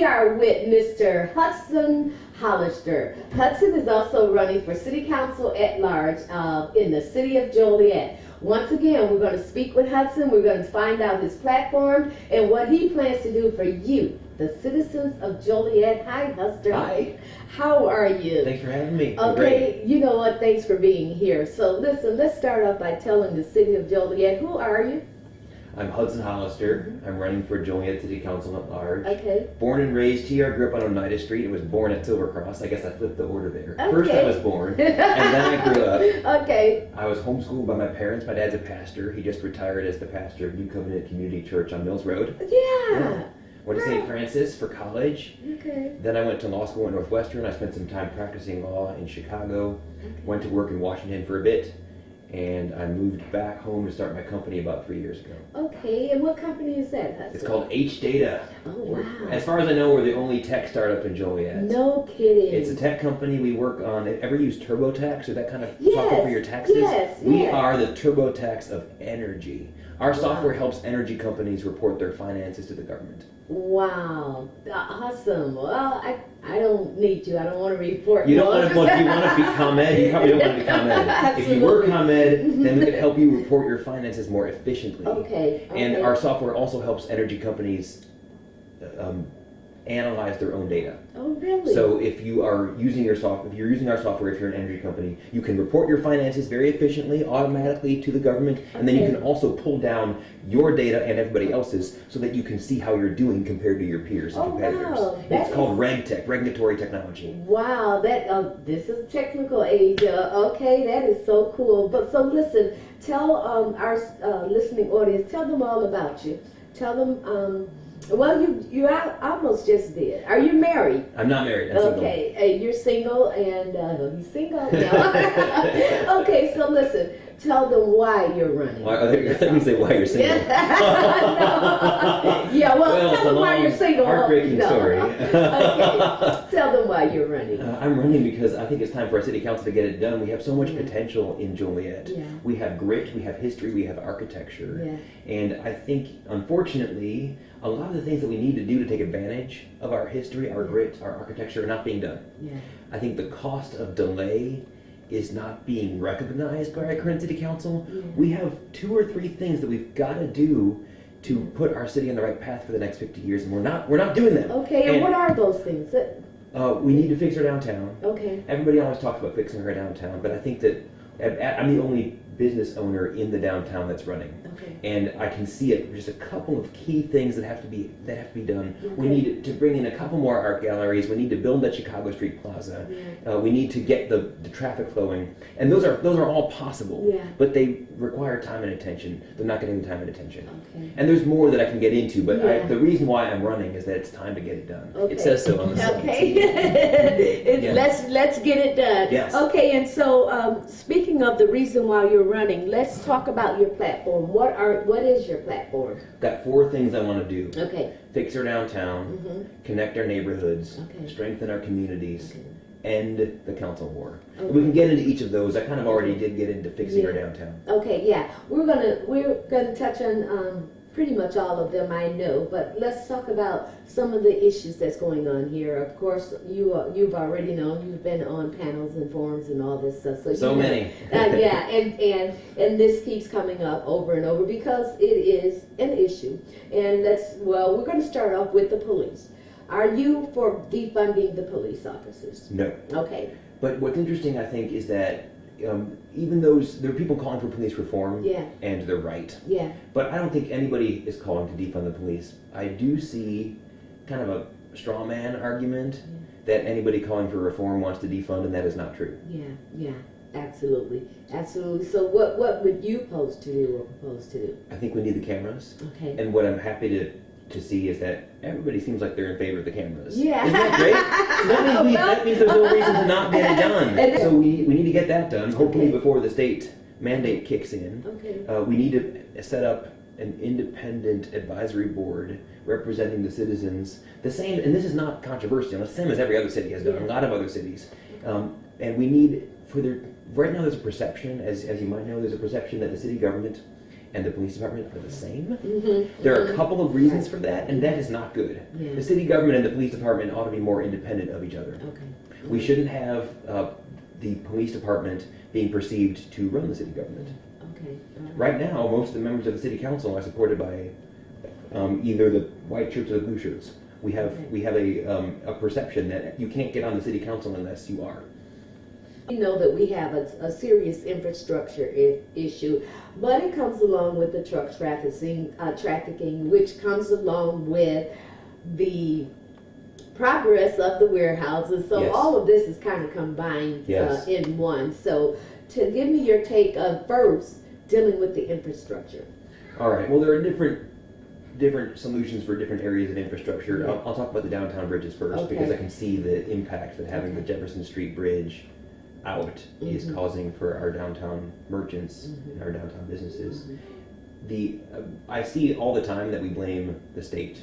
we are with Mr. Hudson Hollister. Hudson is also running for City Council at large in the city of Joliet. Once again, we're going to speak with Hudson. We're going to find out his platform and what he plans to do for you, the citizens of Joliet. Hi, Hudson. Hi. How are you? Thanks for having me. Okay, you know what? Thanks for being here. So listen, let's start off by telling the city of Joliet, who are you? I'm Hudson Hollister. I'm running for Joliet City Council at large. Okay. Born and raised here. I grew up on Oneida Street and was born at Silver Cross. I guess I flipped the order there. Okay. First I was born, and then I grew up. Okay. I was homeschooled by my parents. My dad's a pastor. He just retired as the pastor of New Covenant Community Church on Mills Road. Yeah. Went to St. Francis for college. Okay. Then I went to law school at Northwestern. I spent some time practicing law in Chicago. Okay. Went to work in Washington for a bit. And I moved back home to start my company about 3 years ago. Okay, and what company is that, Hudson? It's called H-Data. Oh, wow. As far as I know, we're the only tech startup in Joliet. No kidding. It's a tech company. We work on, ever use TurboTax or that kind of Yes, software for your taxes? yes, We yes. are the TurboTax of energy. Our Wow. software helps energy companies report their finances to the government. Wow, awesome. Well, I don't need you. I don't want to report. You don't want to, well, do you want to be ComEd? You probably don't want to be ComEd. If you were ComEd, then we could help you report your finances more efficiently. Okay. And okay. our software also helps energy companies analyze their own data. Oh, really? So if you are using your software, if you're using our software, if you're an energy company, you can report your finances very efficiently, automatically to the government, and then you Okay. can also pull down your data and everybody else's so that you can see how you're doing compared to your peers and Oh, competitors. wow. That It's called is- RegTech, regulatory technology. Wow, that this is technical age. Okay, that is so cool. But so listen, tell our listening audience, tell them all about you. Tell them. Well, you almost just did. Are you married? I'm not married. I'm single. Okay, you're single, and he's single. No. Okay, so listen, tell them why you're running. Let me say why you're single. No. Yeah, well, it's tell a them why long, you're single. heartbreaking No. story. Okay, tell them why you're running. I'm running because I think it's time for our city council to get it done. We have so much potential in Joliet. Yeah. We have grit, we have history, we have architecture. Yeah. And I think, unfortunately, a lot of the things that we need to do to take advantage of our history, our grit, our architecture are not being done. Yeah. I think the cost of delay is not being recognized by our current city council. Yeah. We have 2 or 3 things that we've got to do to put our city on the right path for the next 50 years, and we're not doing them. Okay, and what are those things? We need to fix our downtown. Okay. Everybody always talks about fixing our downtown, but I think that I'm the only business owner in the downtown that's running. Okay. And I can see it. Just a couple of key things that have to be done. Okay. We need to bring in a couple more art galleries. We need to build that Chicago Street Plaza. Yeah. We need to get the traffic flowing, and those are all possible. Yeah. But they require time and attention. They're not getting the time and attention. Okay. And there's more that I can get into, but Yeah. the reason why I'm running is that it's time to get it done. Okay. It says so on the sign. Okay. Yeah. Let's get it done. Yes. Okay, and so speaking of the reason why you're running, let's talk about your platform. What is your platform? Got 4 things I want to do. Okay. Fix our downtown, Mhm. connect our neighborhoods, Okay. strengthen our communities, Okay. end the council war. Okay. We can get into each of those. I kind of already did get into fixing our downtown. Okay, yeah. We're gonna touch on pretty much all of them, I know, but let's talk about some of the issues that's going on here. Of course, you've already known, you've been on panels and forums and all this stuff. So you know, many. yeah, and this keeps coming up over and over because it is an issue. And we're going to start off with the police. Are you for defunding the police officers? No. Okay. But what's interesting, I think, is that even there are people calling for police reform, Yeah. and they're right. Yeah. But I don't think anybody is calling to defund the police. I do see kind of a straw man argument that anybody calling for reform wants to defund, and that is not true. Yeah, absolutely. So what would you propose to do? I think we need the cameras. Okay. And what I'm happy to see is that everybody seems like they're in favor of the cameras. Yeah. Isn't that great? So that means there's no reason to not get it done. So we need to get that done, hopefully Okay. before the state mandate kicks in. Okay. We need to set up an independent advisory board representing the citizens. The same, and this is not controversial, the same as every other city has done, a lot of other cities. And we need, right now there's a perception, as you might know, there's a perception that the city government and the police department are the same. Mm-hmm. There are a couple of reasons for that, and that is not good. Yeah. The city government and the police department ought to be more independent of each other. Okay. We shouldn't have the police department being perceived to run the city government. Okay. Right now, most of the members of the city council are supported by either the white shirts or the blue shirts. We have a perception that you can't get on the city council unless you are. We know that we have a serious infrastructure issue, but it comes along with the truck trafficking, which comes along with the progress of the warehouses. So Yes. all of this is kind of combined Yes. in one. So to give me your take of first dealing with the infrastructure. All right. Well, there are different solutions for different areas of infrastructure. I'll talk about the downtown bridges first because I can see the impact that having the Jefferson Street Bridge out is causing for our downtown merchants and our downtown businesses. I see all the time that we blame the state,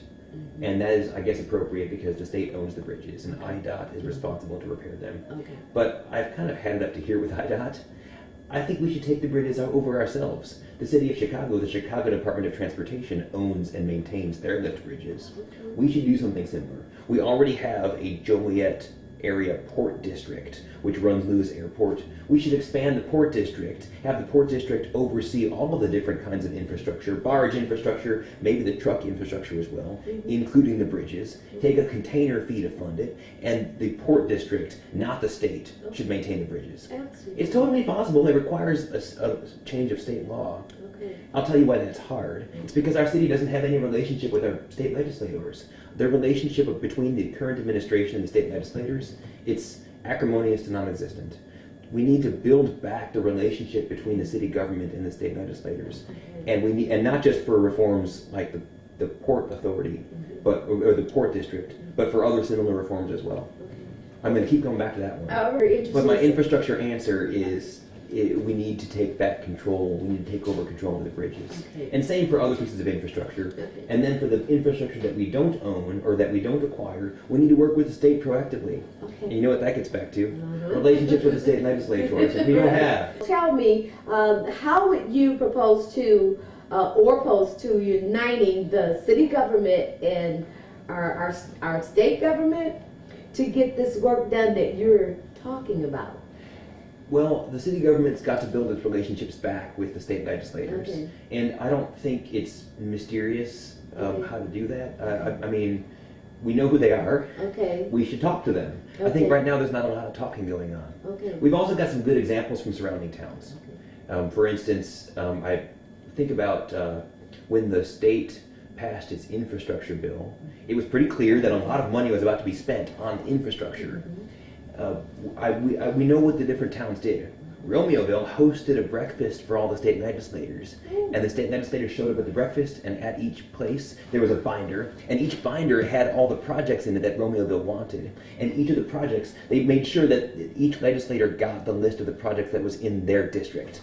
and that is, I guess, appropriate because the state owns the bridges and IDOT is responsible to repair them. Okay. But I've kind of had it up to here with IDOT. I think we should take the bridges out over ourselves. The city of Chicago, the Chicago Department of Transportation, owns and maintains their lift bridges. We should do something similar. We already have a Joliet area port district which runs Lewis Airport. We should expand the port district, have the port district oversee all of the different kinds of infrastructure, barge infrastructure, maybe the truck infrastructure as well, including the bridges, take a container fee to fund it, and the port district, not the state, should maintain the bridges. Absolutely. It's totally possible. It requires a change of state law. Okay. I'll tell you why that's hard. It's because our city doesn't have any relationship with our state legislators. Their relationship between the current administration and the state legislators, it's acrimonious to non-existent. We need to build back the relationship between the city government and the state legislators, and not just for reforms like the port authority, or the port district, but for other similar reforms as well. I'm going to keep going back to that one. Very interesting. But my infrastructure answer is we need to take back control. We need to take over control of the bridges. Okay. And same for other pieces of infrastructure. Okay. And then for the infrastructure that we don't own or that we don't acquire, we need to work with the state proactively. Okay. And you know what that gets back to? Relationships with the state legislators, which we don't have. Tell me, how would you propose to, uniting the city government and our state government to get this work done that you're talking about? Well, the city government's got to build its relationships back with the state legislators. Okay. And I don't think it's mysterious Okay. how to do that. I mean, we know who they are. Okay. We should talk to them. I Okay. think right now there's not a lot of talking going on. Okay. We've also got some good examples from surrounding towns. For instance, I think about when the state passed its infrastructure bill, it was pretty clear that a lot of money was about to be spent on infrastructure. We know what the different towns did. Romeoville hosted a breakfast for all the state legislators, and the state legislators showed up at the breakfast, and at each place there was a binder, and each binder had all the projects in it that Romeoville wanted. And each of the projects, they made sure that each legislator got the list of the projects that was in their district.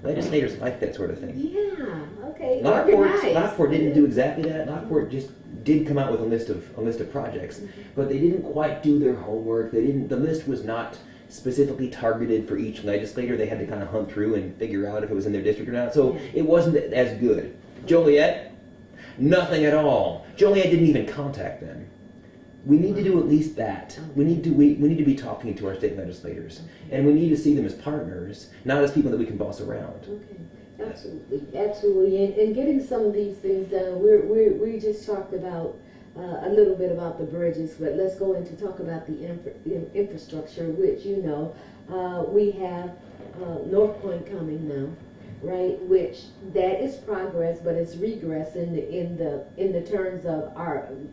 Legislators like that sort of thing. Yeah. Okay. Lockport didn't do exactly that. Lockport just did come out with a list of projects, but they didn't quite do their homework. The list was not specifically targeted for each legislator. They had to kind of hunt through and figure out if it was in their district or not. So it wasn't as good. Joliet, nothing at all. Joliet didn't even contact them. We need to do at least that. We need to be talking to our state legislators, and we need to see them as partners, not as people that we can boss around. Okay, absolutely, and getting some of these things done. We just talked about a little bit about the bridges, but let's go into talk about the infrastructure, which we have North Point coming now, right? Which that is progress, but it's regress in the terms of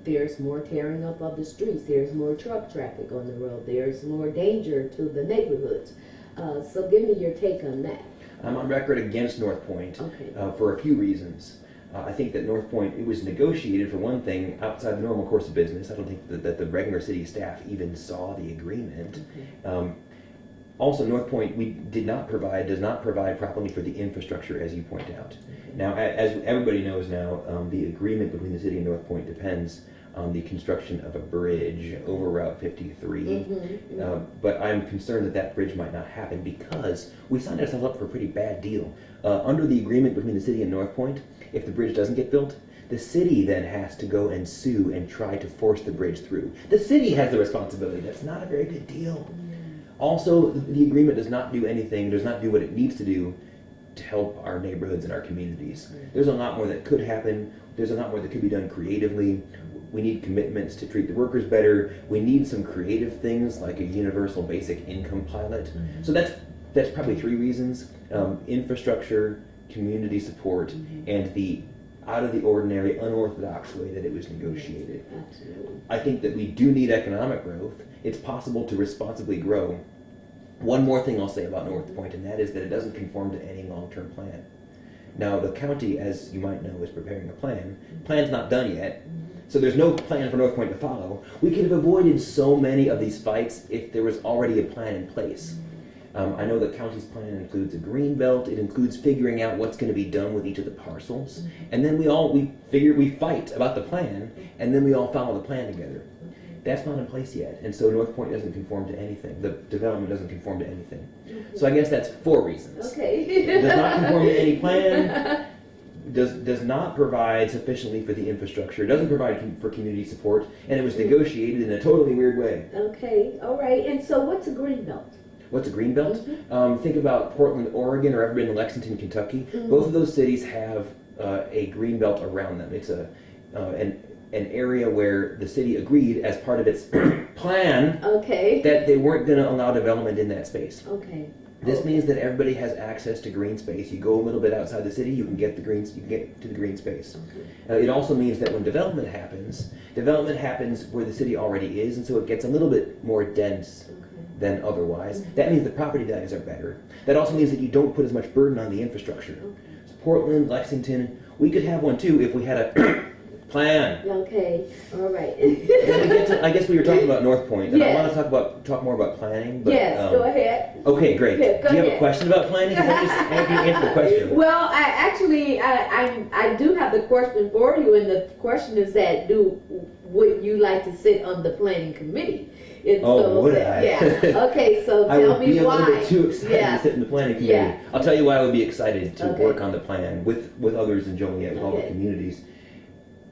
there's more tearing up of the streets, there's more truck traffic on the road, there's more danger to the neighborhoods. So give me your take on that. I'm on record against North Point Okay. For a few reasons. I think that North Point, it was negotiated for one thing outside the normal course of business. I don't think that the regular city staff even saw the agreement. Okay. Also, North Point does not provide properly for the infrastructure, as you point out. Okay. Now, as everybody knows now, the agreement between the city and North Point depends on the construction of a bridge over Route 53. But I'm concerned that that bridge might not happen because we signed ourselves up for a pretty bad deal. Under the agreement between the city and North Point, if the bridge doesn't get built, the city then has to go and sue and try to force the bridge through. The city has the responsibility. That's not a very good deal. Also, the agreement does not do anything, does not do what it needs to do to help our neighborhoods and our communities. There's a lot more that could happen. There's a lot more that could be done creatively. We need commitments to treat the workers better. We need some creative things like a universal basic income pilot. So that's probably 3 reasons. Infrastructure, community support, and the out of the ordinary, unorthodox way that it was negotiated. Absolutely. I think that we do need economic growth. It's possible to responsibly grow. One more thing I'll say about North Point, and that is that it doesn't conform to any long-term plan. Now, the county, as you might know, is preparing a plan. Plan's not done yet, so there's no plan for North Point to follow. We could have avoided so many of these fights if there was already a plan in place. I know the county's plan includes a green belt. It includes figuring out what's going to be done with each of the parcels, and then we fight about the plan, and then we all follow the plan together. That's not in place yet, and so North Point doesn't conform to anything. The development doesn't conform to anything. So I guess that's 4 reasons. Okay. Does not conform to any plan. Does not provide sufficiently for the infrastructure. Doesn't provide for community support, and it was negotiated in a totally weird way. Okay. All right. And so, what's a green belt? What's a green belt? Think about Portland, Oregon, or ever been to Lexington, Kentucky. Both of those cities have a green belt around them. It's an area where the city agreed as part of its plan that they weren't going to allow development in that space. Okay. This means that everybody has access to green space. You go a little bit outside the city, you can get to the green space. It also means that when development happens where the city already is, and so it gets a little bit more dense than otherwise. That means the property values are better. That also means that you don't put as much burden on the infrastructure. So Portland, Lexington, we could have one too if we had a plan. Okay, all right. I guess we were talking about North Point, and I want to talk more about planning. But, yes, go ahead. Okay, great. Yeah, do you have a question about planning? Because I can answer the question. Well, I do have the question for you, and the question is that would you like to sit on the planning committee? And would I? Yeah. Okay, so I tell would me be a why. little bit too excited to sit in the planning committee. Yeah. I'll tell you why I would be excited to work on the plan with others in Joliet, with all the communities.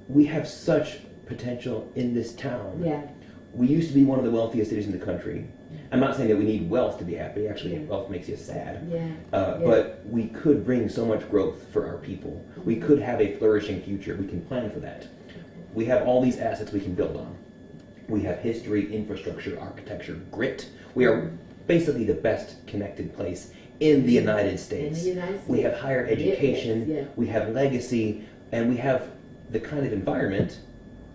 We have such potential in this town. Yeah. We used to be one of the wealthiest cities in the country. I'm not saying that we need wealth to be happy. Actually, wealth makes you sad. But we could bring so much growth for our people. We could have a flourishing future. We can plan for that. We have all these assets we can build on. We have history, infrastructure, architecture, grit. We are basically the best connected place in the United States. We have higher education, we have legacy, and we have the kind of environment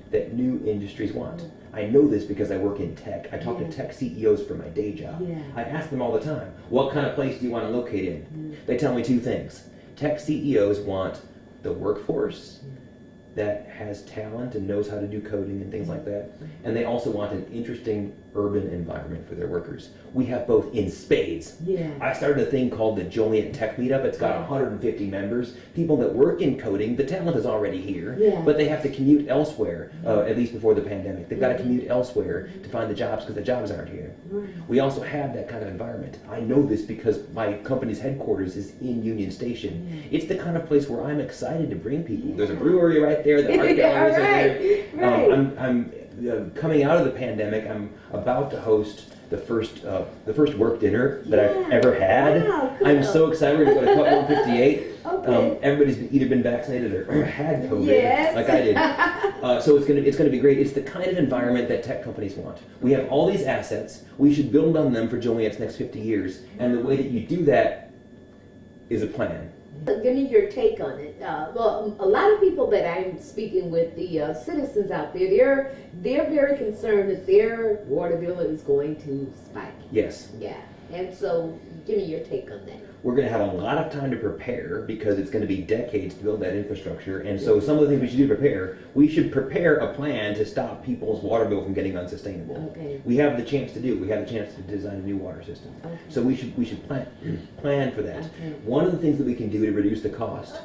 that new industries want. I know this because I work in tech. I talk to tech CEOs for my day job. I ask them all the time, what kind of place do you want to locate in? They tell me 2 things. Tech CEOs want the workforce that has talent and knows how to do coding and things like that. And they also want an interesting urban environment for their workers. We have both in spades. I started a thing called the Joliet Tech Meetup. It's got 150 members. People that work in coding, the talent is already here, but they have to commute elsewhere, at least before the pandemic. They've got to commute elsewhere to find the jobs because the jobs aren't here. We also have that kind of environment. I know this because my company's headquarters is in Union Station. It's the kind of place where I'm excited to bring people. There's a brewery right there, the art galleries are there. I'm coming out of the pandemic, I'm about to host the first work dinner that I've ever had. Wow, cool. I'm so excited. We're going to go to Club 158. Everybody's either been vaccinated or had COVID, like I did. So it's going to be great. It's the kind of environment that tech companies want. We have all these assets. We should build on them for Joliet's next 50 years. And the way that you do that is a plan. Give me your take on it. Well, a lot of people that I'm speaking with, the citizens out there, they're very concerned that their water bill is going to spike. Yes. Yeah. And so, give me your take on that. We're going to have a lot of time to prepare because it's going to be decades to build that infrastructure. And so some of the things we should do to prepare, we should prepare a plan to stop people's water bill from getting unsustainable. We have the chance to do it. We have the chance to design a new water system. So we should plan for that. One of the things that we can do to reduce the cost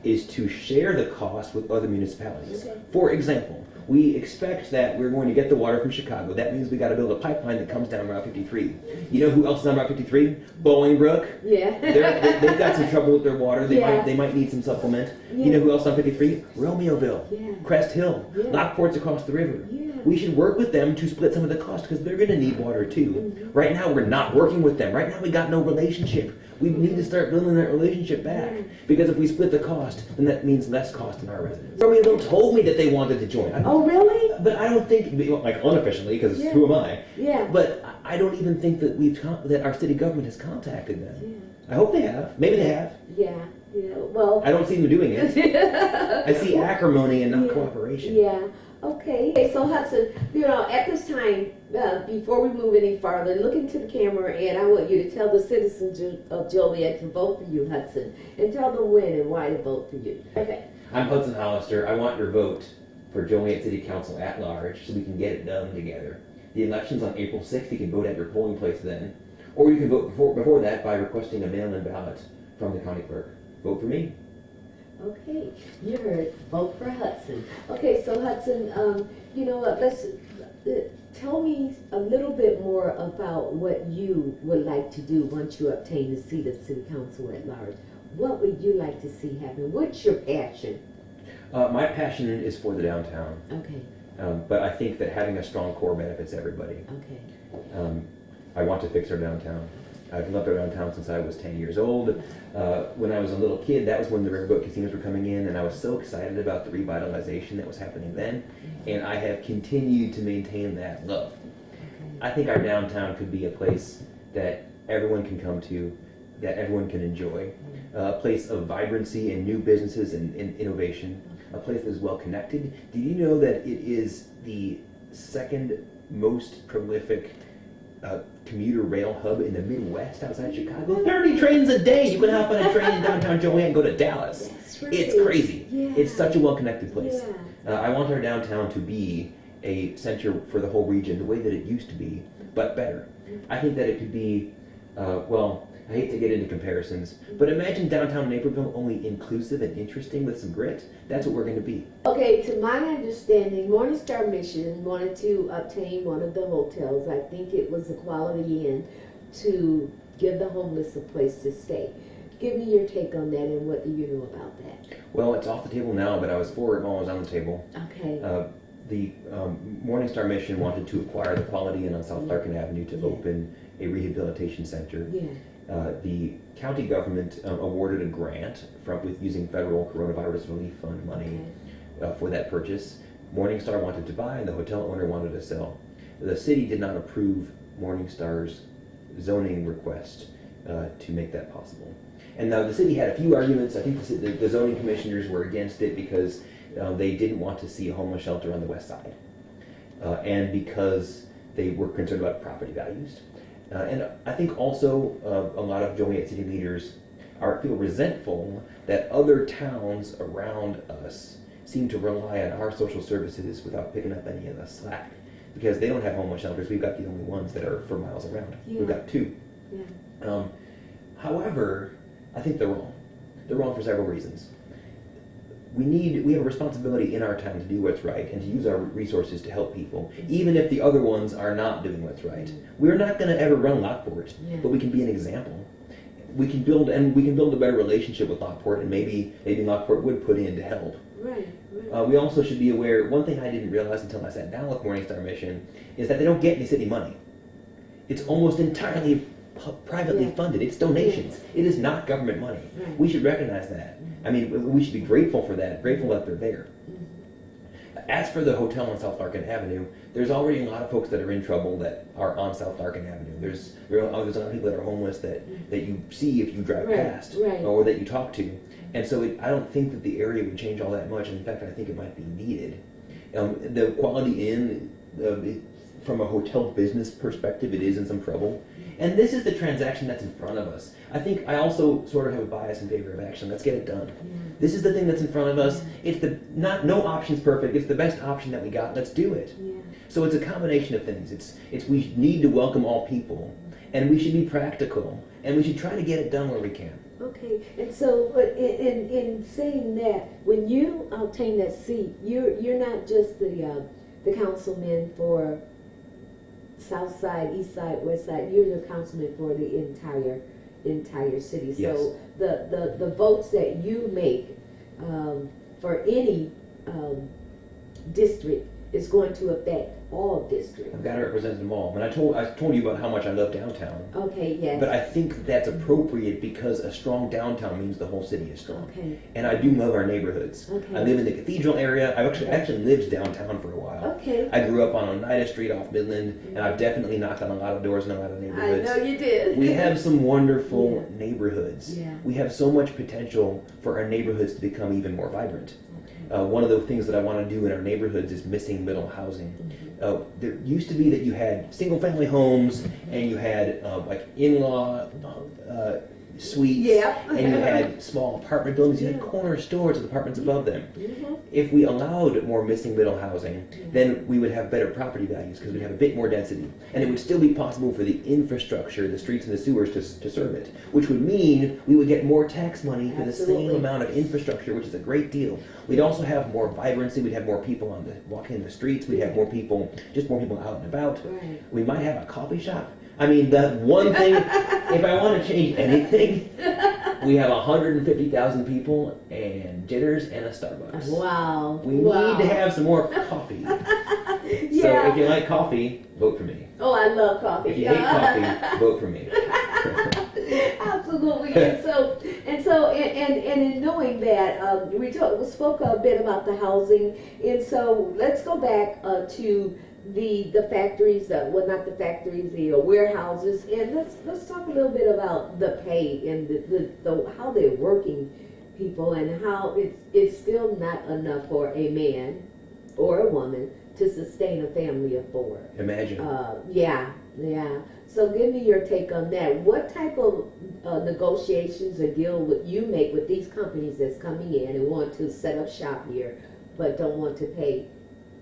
is to share the cost with other municipalities. Okay. For example, we expect that we're going to get the water from Chicago. That means we got to build a pipeline that comes down Route 53. You know who else is on Route 53? Bolingbrook. Yeah. They've got some trouble with their water. Yeah. They might need some supplement. Yeah. You know who else on 53? Romeoville, Yeah. Crest Hill, Yeah. Lockport's across the river. Yeah. We should work with them to split some of the cost because they're going to need water too. Right now, we're not working with them. Right now, we got no relationship. We need to start building that relationship back because if we split the cost, then that means less cost in our residents. Romeoville told me that they wanted to join. Oh, really? But I don't think, like unofficially, because Yeah. who am I? Yeah. But I don't even think that that our city government has contacted them. Yeah. I hope they have. Maybe they have. Yeah. Yeah. Well. I don't see them doing it. I see acrimony and not Yeah. cooperation. Yeah. Okay. So Hudson, at this time, before we move any farther, look into the camera, and I want you to tell the citizens of Joliet to vote for you, Hudson, and tell them when and why to vote for you. Okay. I'm Hudson Hollister. I want your vote for Joliet City Council at large so we can get it done together. The election's on April 6th. You can vote at your polling place then. Or you can vote before that by requesting a mail-in ballot from the county clerk. Vote for me. Okay, you heard. Vote for Hudson. Okay, so Hudson, you know what? Let's tell me a little bit more about what you would like to do once you obtain the seat of City Council at large. What would you like to see happen? What's your passion? My passion is for the downtown, Okay. but I think that having a strong core benefits everybody. Okay. I want to fix our downtown. I've loved our downtown since I was 10 years old. When I was a little kid, that was when the riverboat casinos were coming in, and I was so excited about the revitalization that was happening then, and I have continued to maintain that love. I think our downtown could be a place that everyone can come to, that everyone can enjoy, a place of vibrancy and new businesses and innovation, a place that is well connected. Did you know that it is the second most prolific commuter rail hub in the Midwest outside Chicago? 30 trains a day. You can hop on a train in downtown Joliet and go to Dallas. That's right. It's crazy. Yeah. It's such a well-connected place. Yeah. I want our downtown to be a center for the whole region, the way that it used to be, but better. I think that it could be, I hate to get into comparisons, but imagine downtown Naperville only inclusive and interesting with some grit. That's what we're going to be. Okay, to my understanding, Morningstar Mission wanted to obtain one of the hotels. I think it was a Quality Inn, to give the homeless a place to stay. Give me your take on that, and what do you know about that? Well, it's off the table now, but I was for it while I was on the table. Okay. The Morningstar Mission wanted to acquire the Quality Inn on South Larkin Avenue to open a rehabilitation center. Yeah. The county government awarded a grant with using federal coronavirus relief fund money for that purchase. Morningstar wanted to buy, and the hotel owner wanted to sell. The city did not approve Morningstar's zoning request to make that possible. And now the city had a few arguments. I think the zoning commissioners were against it because they didn't want to see a homeless shelter on the west side, and because they were concerned about property values. And I think also a lot of Joliet city leaders feel resentful that other towns around us seem to rely on our social services without picking up any of the slack. Because they don't have homeless shelters, we've got the only ones that are for miles around. Yeah. We've got two. Yeah. However, I think they're wrong. They're wrong for several reasons. We have a responsibility in our town to do what's right and to use our resources to help people, even if the other ones are not doing what's right. We're not going to ever run Lockport, but we can be an example. We can build a better relationship with Lockport, and maybe Lockport would put in to help. Right. We also should be aware, one thing I didn't realize until I sat down with Morningstar Mission is that they don't get any city money. It's almost entirely privately funded. It's donations. It is not government money. Right. We should recognize that. I mean, we should be grateful for that, grateful that they're there. As for the hotel on South Larkin Avenue, there's already a lot of folks that are in trouble that are on South Larkin Avenue. There's a lot of people that are homeless that you see if you drive past or that you talk to. And so I don't think that the area would change all that much. In fact, I think it might be needed. The Quality Inn, from a hotel business perspective, it is in some trouble. And this is the transaction that's in front of us. I also sort of have a bias in favor of action. Let's get it done. This is the thing that's in front of us. It's no option's perfect. It's the best option that we got. Let's do it. So it's a combination of things. We need to welcome all people, and we should be practical, and we should try to get it done where we can. Okay, and so in saying that, when you obtain that seat, you're not just the councilman for South Side, East Side, West Side. You're the councilman for the entire city. Yes. So the votes that you make for any district is going to affect all districts. I've got to represent them all. And I told you about how much I love downtown. Okay, yes. But I think that's appropriate because a strong downtown means the whole city is strong. Okay. And I do love our neighborhoods. Okay. I live in the Cathedral area. I've actually lived downtown for a while. Okay. I grew up on Oneida Street off Midland, and I've definitely knocked on a lot of doors in a lot of I neighborhoods. know you did. We have some wonderful neighborhoods. Yeah. We have so much potential for our neighborhoods to become even more vibrant. Okay. One of the things that I want to do in our neighborhoods is missing middle housing. There used to be that you had single-family homes and you had like in-law suites, and you had small apartment buildings. You had corner stores with apartments above them. If we allowed more missing middle housing, then we would have better property values because we'd have a bit more density, and it would still be possible for the infrastructure, the streets and the sewers, to serve it, which would mean we would get more tax money for the same amount of infrastructure, which is a great deal. We'd also have more vibrancy. We'd have more people walking in the streets. We'd have more people out and about. Right. We might have a coffee shop. I mean, the one thing, if I want to change anything, we have 150,000 people and jitters and a Starbucks. Wow. We need to have some more coffee. So if you like coffee, vote for me. Oh, I love coffee. If you hate coffee, vote for me. Absolutely. And in knowing that, we spoke a bit about the housing, and so let's go back to the factories, well, not the factories, the warehouses, and let's talk a little bit about the pay and the how they're working people, and how it's still not enough for a man or a woman to sustain a family of four. Imagine. Yeah. So give me your take on that. What type of negotiations or deal would you make with these companies that's coming in and want to set up shop here, but don't want to pay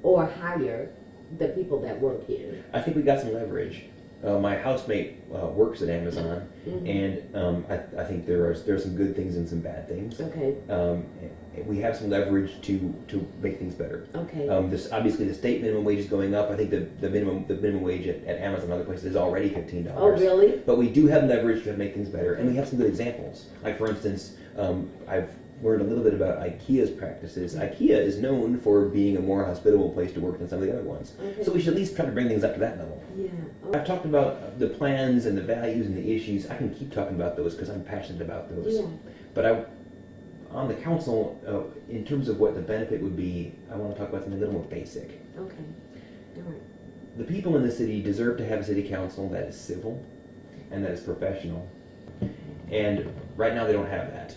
or hire the people that work here? I think we got some leverage. My housemate works at Amazon, and I think there are some good things and some bad things. Okay. We have some leverage to make things better. Okay. Obviously the state minimum wage is going up. I think the minimum wage at Amazon and other places is already $15. Oh, really? But we do have leverage to make things better, and we have some good examples. Like, for instance, I've learned a little bit about IKEA's practices. IKEA is known for being a more hospitable place to work than some of the other ones. Okay. So we should at least try to bring things up to that level. Yeah. I've talked about the plans and the values and the issues. I can keep talking about those because I'm passionate about those. Yeah. But on the council, in terms of what the benefit would be, I want to talk about something a little more basic. Okay. All right. The people in the city deserve to have a city council that is civil and that is professional. And right now they don't have that.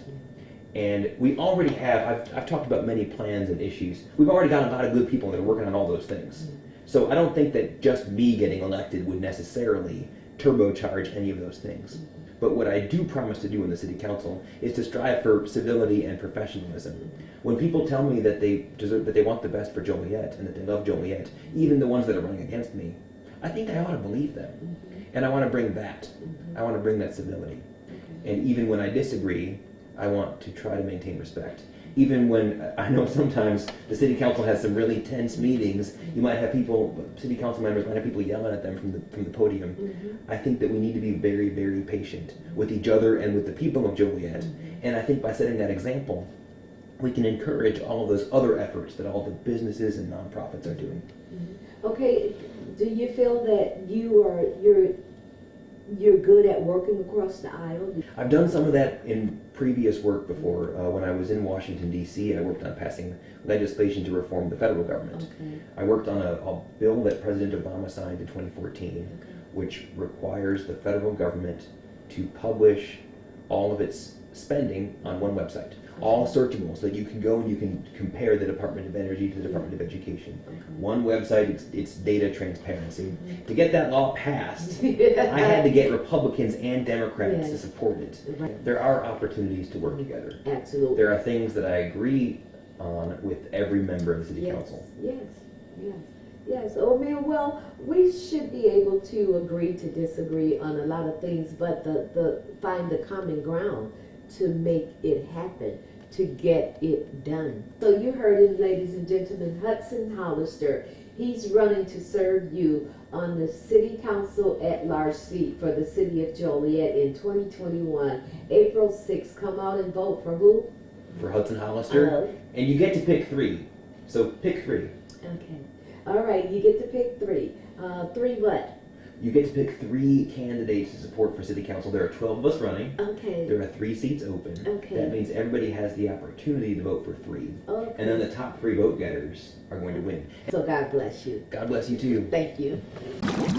And we already have, I've talked about many plans and issues. We've already got a lot of good people that are working on all those things. So I don't think that just me getting elected would necessarily turbocharge any of those things. But what I do promise to do in the city council is to strive for civility and professionalism. When people tell me that they want the best for Joliet and that they love Joliet, even the ones that are running against me, I think I ought to believe them. And I want to bring that. I want to bring that civility. And even when I disagree, I want to try to maintain respect. Even when I know sometimes the city council has some really tense meetings, you might have city council members might have people yelling at them from the podium. I think that we need to be very, very patient with each other and with the people of Joliet. And I think by setting that example, we can encourage all of those other efforts that all the businesses and nonprofits are doing. Okay, do you feel that you're good at working across the aisle? I've done some of that in previous work before. When I was in Washington, D.C., I worked on passing legislation to reform the federal government. Okay. I worked on a bill that President Obama signed in 2014, which requires the federal government to publish all of its spending on one website. All searchable, so that you can go and you can compare the Department of Energy to the Department of Education. One website, it's data transparency. To get that law passed, I had to get Republicans and Democrats to support it. Right. There are opportunities to work together. Absolutely. There are things that I agree on with every member of the City Council. Yes. Oh man, well, we should be able to agree to disagree on a lot of things, but find the common ground to make it happen, to get it done. So you heard him, ladies and gentlemen, Hudson Hollister. He's running to serve you on the City Council at Large seat for the City of Joliet in 2021. April 6th, come out and vote for who? For Hudson Hollister. And you get to pick 3. So pick 3. Okay. All right, you get to pick 3. 3 what? You get to pick 3 candidates to support for City Council. There are 12 of us running. Okay. There are 3 seats open. Okay. That means everybody has the opportunity to vote for 3. Okay. And then the top 3 vote getters are going to win. So God bless you. God bless you too. Thank you.